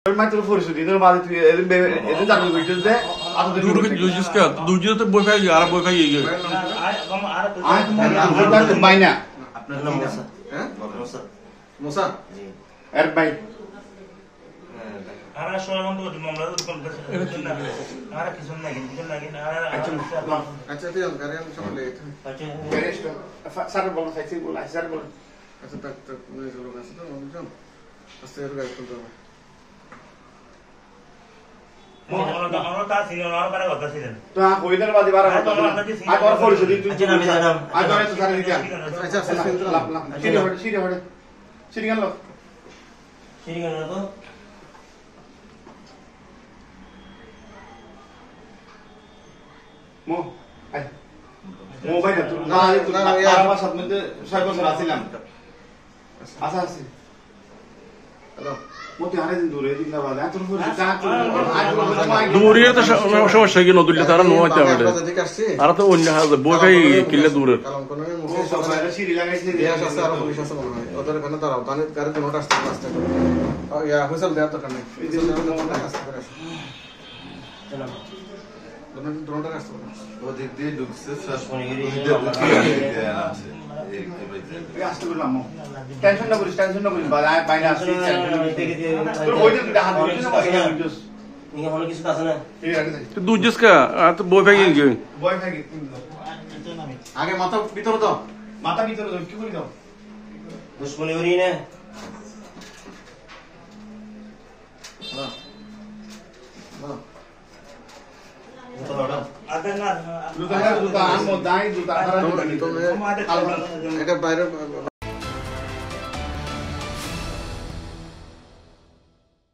মাত্র পরিশোধ দিনের মাঝে তুই এদিন চাকরি করছিস যে দুর্যোগ বই খাই আর বই খাই মাইনা আপনার নাম মোসা হ্যাঁ মোসা মোসা জি এর ভাই আরা সময় বন্ধ করতে মামলা করতেছে না আরা কিছু লাগে না আচ্ছা তুই গাড়ি আমি সামনে আচ্ছা স্যার বলো স্যার বলো আচ্ছা তাক পুলিশ লোক আছে তো বুঝছেন আস্তে করে গাড়ি তুলতে হবে আমরা তা ছিল আর কারা কথা ছিলেন তো কইদের বাদি বারা কথা আই তোর পরিশোধ তুই আচ্ছা আমি জানাম আই তোর তো স্যার দিতা আচ্ছা আচ্ছা লাভ লাভ সিরি গেল ঠিক আছে তো মো আই মোবাইল না আমার সাথে মধ্যে 6 বছর আছিলাম আচ্ছা আছে হ্যালো মতে আরে দিন দূরে দিন না বাদা তোর দূরে তো সমস্যা কি নদুল্লে তারা নোয়াইতে হবে আর তো অন্য বই খাই কিল্লে দূরের কারণ কোন সিরি লাগাইছে গ্যাস আছে আর পুলিশ আছে মনে হয় ওদের এখানে দাঁড়াও তাহলে গাড়ি তো আসতে আসতে ইয়া হুইসেল দেওয়ার দরকার নেই হুইসেল দেওয়ার দরকার আসতে করে দুটো আসতে করে ওদিক দিয়ে ঢুকছে আসতে বললাম টেনশন না করিস বাইরে আসছি তোর ওইটা তুই হাত দিছিস না বুঝছিস নিয়ে হলো কিছু আছে না ঠিক আছে দুর্যোগ কা আর তো বই খাই বয় থাকে আগে মাথা ভিতরে দাও মাথা ভিতরে দাও কি করি দাও দুশ্মনী করি না হ্যাঁ হ্যাঁ আদে না দুটা আমো দাই দুটা এটা বাইরে